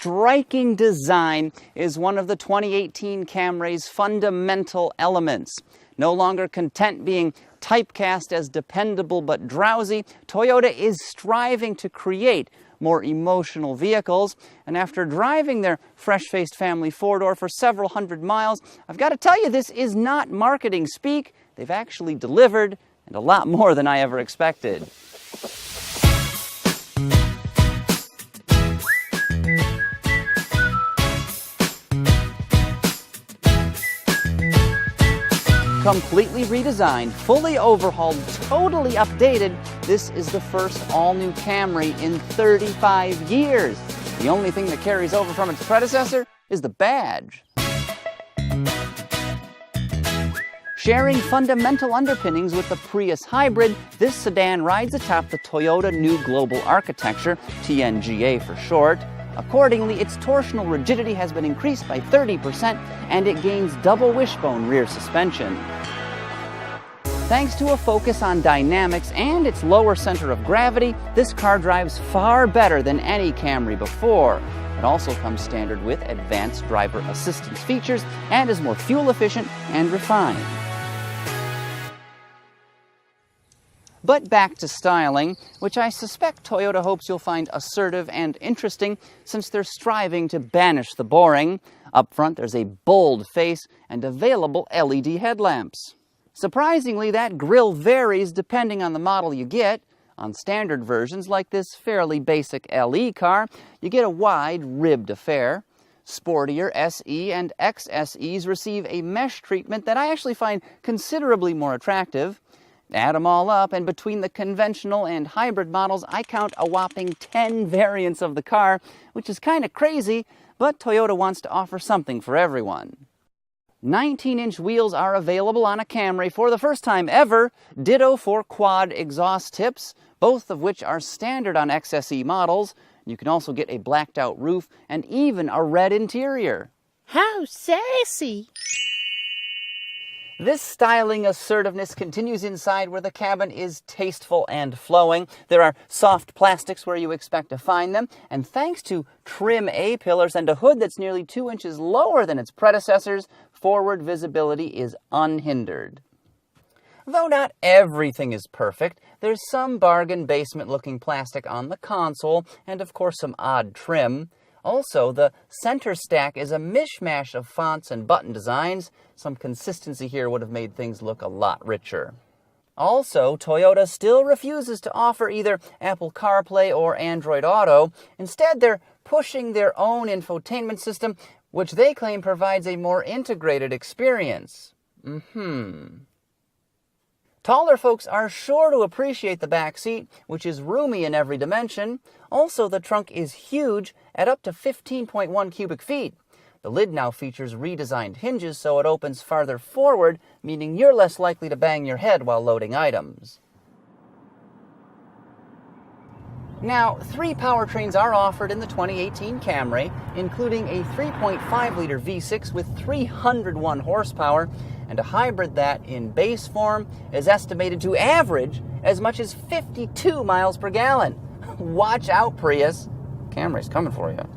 striking design is one of the 2018 Camry's fundamental elements. No longer content being typecast as dependable but drowsy, Toyota is striving to create more emotional vehicles. And after driving their fresh-faced family four-door for several hundred miles, I've got to tell you, this is not marketing speak. They've actually delivered, and a lot more than I ever expected. Completely redesigned, fully overhauled, totally updated, this is the first all-new Camry in 35 years. The only thing that carries over from its predecessor is the badge. Sharing fundamental underpinnings with the Prius hybrid, this sedan rides atop the Toyota New Global Architecture, TNGA for short. Accordingly, its torsional rigidity has been increased by 30%, and it gains double wishbone rear suspension. Thanks to a focus on dynamics and its lower center of gravity, this car drives far better than any Camry before. It also comes standard with advanced driver assistance features and is more fuel efficient and refined. But back to styling, which I suspect Toyota hopes you'll find assertive and interesting since they're striving to banish the boring. Up front, there's a bold face and available LED headlamps. Surprisingly, that grille varies depending on the model you get. On standard versions, like this fairly basic LE car, you get a wide, ribbed affair. Sportier SE and XSEs receive a mesh treatment that I actually find considerably more attractive. Add them all up, and between the conventional and hybrid models, I count a whopping 10 variants of the car, which is kind of crazy, but Toyota wants to offer something for everyone. 19-inch wheels are available on a Camry for the first time ever, ditto for quad exhaust tips, both of which are standard on XSE models. You can also get a blacked-out roof and even a red interior. How sassy! This styling assertiveness continues inside, where the cabin is tasteful and flowing. There are soft plastics where you expect to find them, and thanks to trim A-pillars and a hood that's nearly 2 inches lower than its predecessors, forward visibility is unhindered. Though not everything is perfect, there's some bargain basement-looking plastic on the console, and of course some odd trim. Also, the center stack is a mishmash of fonts and button designs. Some consistency here would have made things look a lot richer. Also, Toyota still refuses to offer either Apple CarPlay or Android Auto. Instead, they're pushing their own infotainment system, which they claim provides a more integrated experience. Taller folks are sure to appreciate the back seat, which is roomy in every dimension. Also, the trunk is huge at up to 15.1 cubic feet. The lid now features redesigned hinges so it opens farther forward, meaning you're less likely to bang your head while loading items. Now, 3 powertrains are offered in the 2018 Camry, including a 3.5-liter V6 with 301 horsepower, and a hybrid that, in base form, is estimated to average as much as 52 miles per gallon. Watch out, Prius. Camry's coming for you.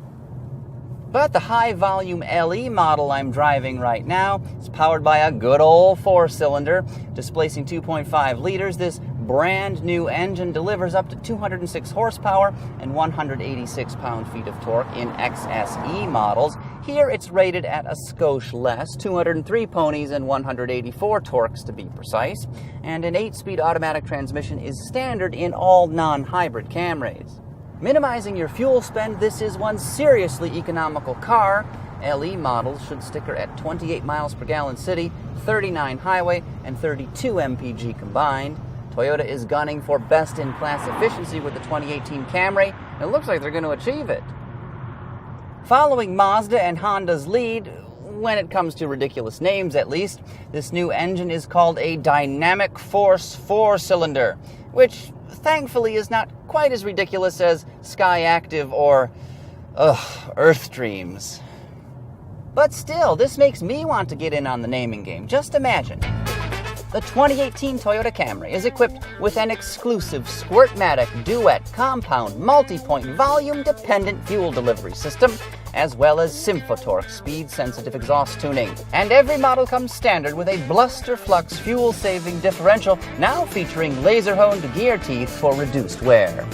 But the high-volume LE model I'm driving right now is powered by a good old 4-cylinder. Displacing 2.5 liters, this brand new engine delivers up to 206 horsepower and 186 pound-feet of torque in XSE models. Here it's rated at a skosh less, 203 ponies and 184 torques to be precise, and an 8-speed automatic transmission is standard in all non-hybrid Camrys. Minimizing your fuel spend, this is one seriously economical car. LE models should sticker at 28 miles per gallon city, 39 highway, and 32 mpg combined. Toyota is gunning for best-in-class efficiency with the 2018 Camry, and it looks like they're going to achieve it. Following Mazda and Honda's lead, when it comes to ridiculous names at least, this new engine is called a Dynamic Force 4-cylinder, which thankfully is not quite as ridiculous as Sky Active or Earth Dreams. But still, this makes me want to get in on the naming game. Just imagine. The 2018 Toyota Camry is equipped with an exclusive Squirtmatic Duet compound multi-point volume-dependent fuel delivery system as well as Symphotorque speed-sensitive exhaust tuning. And every model comes standard with a Bluster Flux fuel-saving differential, now featuring laser-honed gear teeth for reduced wear.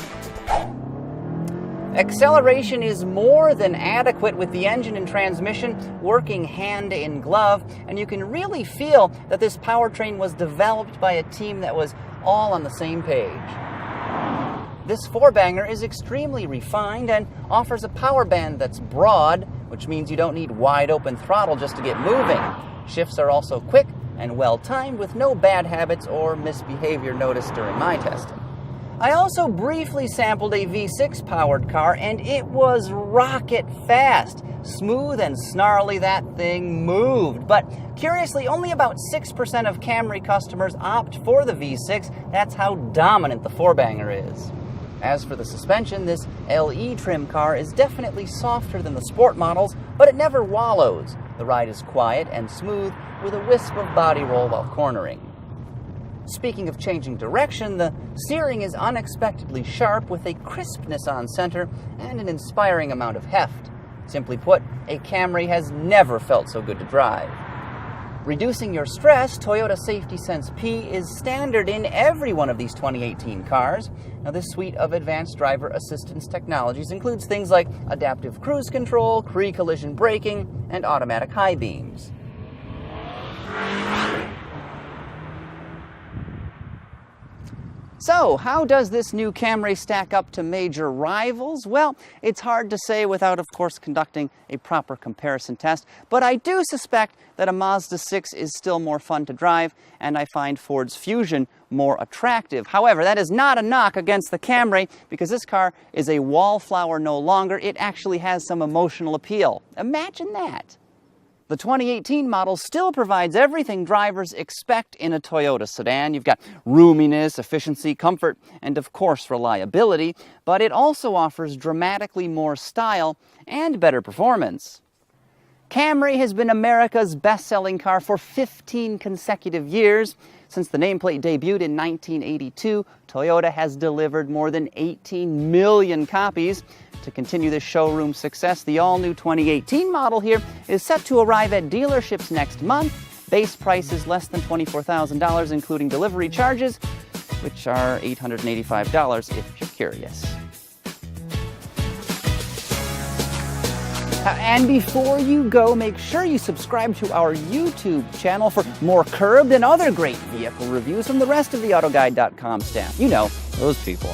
Acceleration is more than adequate with the engine and transmission working hand in glove, and you can really feel that this powertrain was developed by a team that was all on the same page. This four-banger is extremely refined and offers a power band that's broad, which means you don't need wide-open throttle just to get moving. Shifts are also quick and well-timed with no bad habits or misbehavior noticed during my testing. I also briefly sampled a V6 powered car, and it was rocket fast. Smooth and snarly, that thing moved. But curiously, only about 6% of Camry customers opt for the V6. That's how dominant the four-banger is. As for the suspension, this LE trim car is definitely softer than the sport models, but it never wallows. The ride is quiet and smooth, with a wisp of body roll while cornering. Speaking of changing direction, the steering is unexpectedly sharp with a crispness on center and an inspiring amount of heft. Simply put, a Camry has never felt so good to drive. Reducing your stress, Toyota Safety Sense P is standard in every one of these 2018 cars. Now, this suite of advanced driver assistance technologies includes things like adaptive cruise control, pre-collision braking, and automatic high beams. So, how does this new Camry stack up to major rivals? Well, it's hard to say without, of course, conducting a proper comparison test, but I do suspect that a Mazda 6 is still more fun to drive, and I find Ford's Fusion more attractive. However, that is not a knock against the Camry, because this car is a wallflower no longer. It actually has some emotional appeal. Imagine that. The 2018 model still provides everything drivers expect in a Toyota sedan. You've got roominess, efficiency, comfort, and of course reliability, but it also offers dramatically more style and better performance. Camry has been America's best-selling car for 15 consecutive years. Since the nameplate debuted in 1982, Toyota has delivered more than 18 million copies. To continue this showroom success, the all-new 2018 model here is set to arrive at dealerships next month. Base price is less than $24,000, including delivery charges, which are $885 if you're curious. And before you go, make sure you subscribe to our YouTube channel for more Curbed and other great vehicle reviews from the rest of the AutoGuide.com staff. You know, those people.